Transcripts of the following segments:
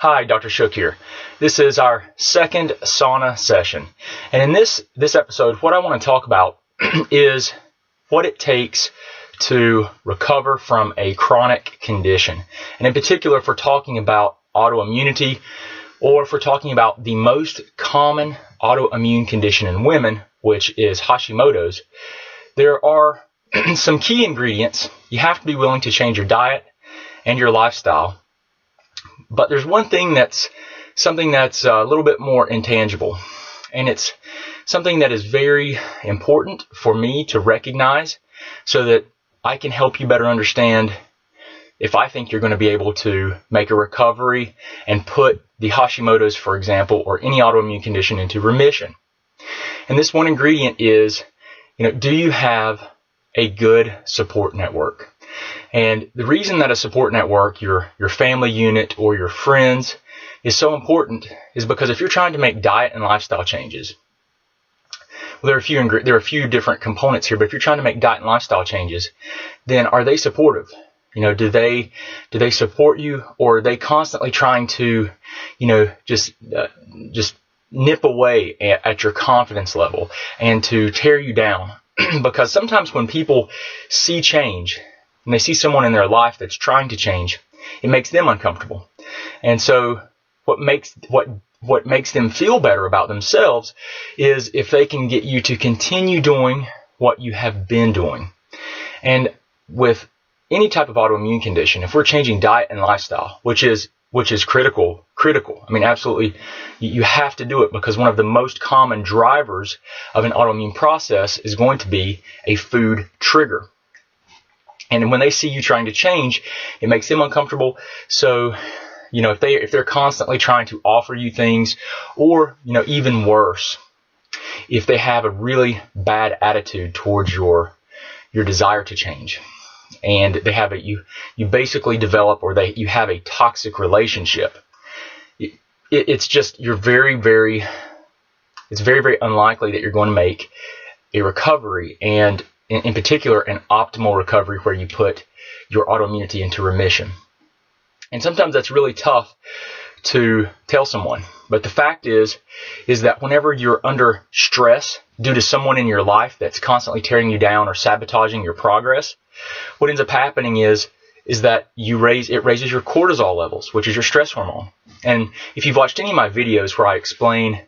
Hi, Dr. Shook here. This is our second sauna session. And in this episode, what I want to talk about is what it takes to recover from a chronic condition. And in particular, if we're talking about autoimmunity, or if we're talking about the most common autoimmune condition in women, which is Hashimoto's, there are some key ingredients. You have to be willing to change your diet and your lifestyle. But there's one thing that's something that's a little bit more intangible, and it's something that is very important for me to recognize so that I can help you better understand if I think you're going to be able to make a recovery and put the Hashimoto's, for example, or any autoimmune condition into remission. And this one ingredient is, do you have a good support network? And the reason that a support network, your family unit or your friends, is so important is because if you're trying to make diet and lifestyle changes, well, there are a few different components here, but if you're trying to make diet and lifestyle changes, then are they supportive? Do they support you, or are they constantly trying to, just nip away at your confidence level and to tear you down? Because sometimes when people see change, and they see someone in their life that's trying to change, it makes them uncomfortable. And so what makes them feel better about themselves is if they can get you to continue doing what you have been doing. And with any type of autoimmune condition, if we're changing diet and lifestyle, which is critical. I mean, absolutely, you have to do it, because one of the most common drivers of an autoimmune process is going to be a food trigger. And when they see you trying to change, it makes them uncomfortable. So, if they're constantly trying to offer you things, or, even worse, if they have a really bad attitude towards your desire to change, and they have you basically develop, or you have a toxic relationship, it's very, very unlikely that you're going to make a recovery, and in particular, an optimal recovery where you put your autoimmunity into remission. And sometimes that's really tough to tell someone. But the fact is that whenever you're under stress due to someone in your life that's constantly tearing you down or sabotaging your progress, what ends up happening is that it raises your cortisol levels, which is your stress hormone. And if you've watched any of my videos where I explain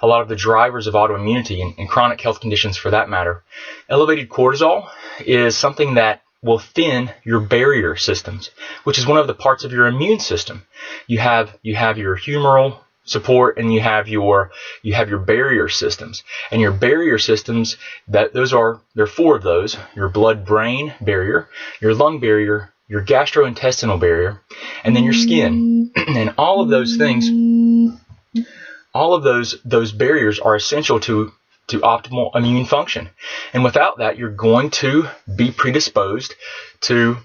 a lot of the drivers of autoimmunity and chronic health conditions for that matter, elevated cortisol is something that will thin your barrier systems, which is one of the parts of your immune system. You have your humoral support, and you have your barrier systems. And your barrier systems, there are four of those: your blood-brain barrier, your lung barrier, your gastrointestinal barrier, and then your skin. And all of those things, all of those barriers are essential to optimal immune function. And without that, you're going to be predisposed to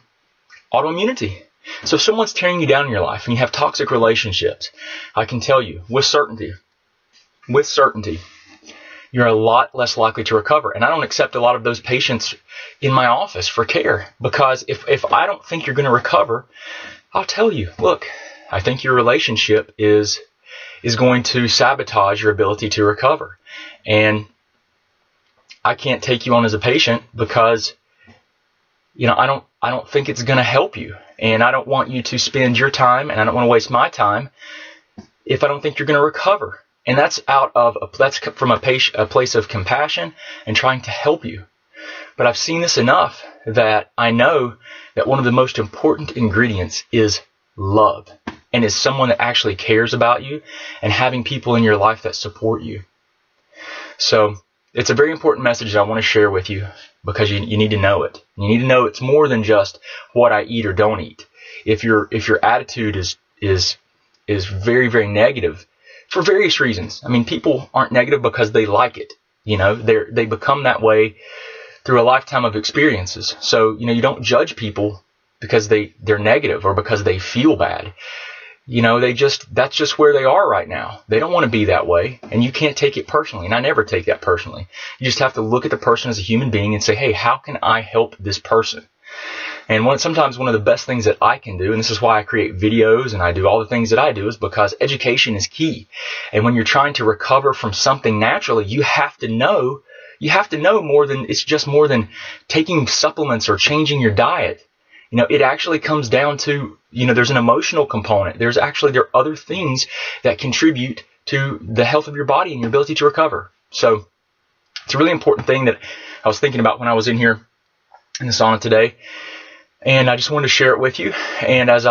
autoimmunity. So if someone's tearing you down in your life and you have toxic relationships, I can tell you with certainty, you're a lot less likely to recover. And I don't accept a lot of those patients in my office for care, because if I don't think you're going to recover, I'll tell you, look, I think your relationship is going to sabotage your ability to recover. And I can't take you on as a patient because, I don't think it's going to help you. And I don't want you to spend your time, and I don't want to waste my time if I don't think you're going to recover. And that's from a place of compassion and trying to help you. But I've seen this enough that I know that one of the most important ingredients is love, and is someone that actually cares about you, and having people in your life that support you. So it's a very important message that I want to share with you, because you need to know it. You need to know it's more than just what I eat or don't eat. If your attitude is very, very negative for various reasons. I mean, people aren't negative because they like it. They become that way through a lifetime of experiences. So, you don't judge people because they're negative or because they feel bad. That's just where they are right now. They don't want to be that way, and you can't take it personally. And I never take that personally. You just have to look at the person as a human being and say, hey, how can I help this person? And sometimes one of the best things that I can do, and this is why I create videos and I do all the things that I do, is because education is key. And when you're trying to recover from something naturally, you have to know more than, it's just more than taking supplements or changing your diet. It actually comes down to, there's an emotional component. There are other things that contribute to the health of your body and your ability to recover. So it's a really important thing that I was thinking about when I was in here in the sauna today. And I just wanted to share it with you. And as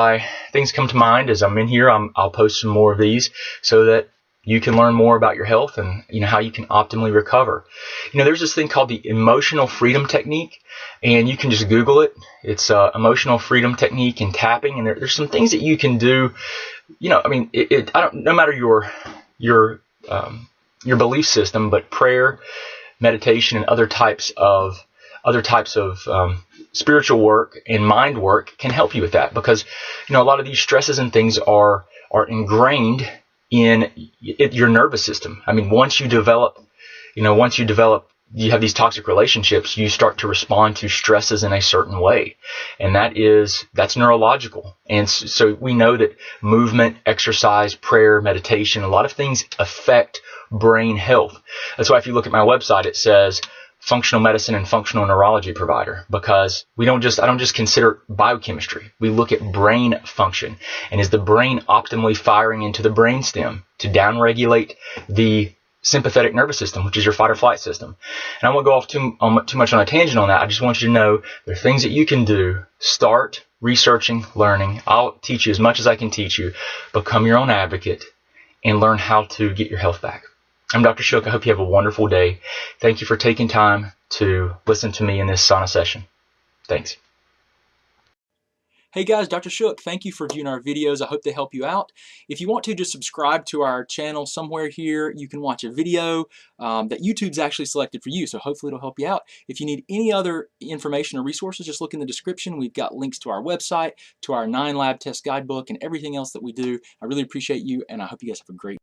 things come to mind as I'm in here, I'll post some more of these so that you can learn more about your health and how you can optimally recover. There's this thing called the emotional freedom technique, and you can just Google it. It's emotional freedom technique and tapping, and there's some things that you can do. No matter your belief system, but prayer, meditation, and other types of spiritual work and mind work can help you with that, because a lot of these stresses and things are ingrained in your nervous system. Once you have these toxic relationships, you start to respond to stresses in a certain way, and that's neurological. And so we know that movement, exercise, prayer, meditation, a lot of things affect brain health. That's why if you look at my website, it says functional medicine and functional neurology provider, because I don't just consider biochemistry. We look at brain function, and is the brain optimally firing into the brainstem to downregulate the sympathetic nervous system, which is your fight or flight system. And I won't go off too much on a tangent on that. I just want you to know there are things that you can do. Start researching, learning. I'll teach you as much as I can teach you. Become your own advocate and learn how to get your health back. I'm Dr. Shook. I hope you have a wonderful day. Thank you for taking time to listen to me in this sauna session. Thanks. Hey guys, Dr. Shook. Thank you for viewing our videos. I hope they help you out. If you want to, just subscribe to our channel somewhere here. You can watch a video that YouTube's actually selected for you, so hopefully it'll help you out. If you need any other information or resources, just look in the description. We've got links to our website, to our 9 lab test guidebook, and everything else that we do. I really appreciate you, and I hope you guys have a great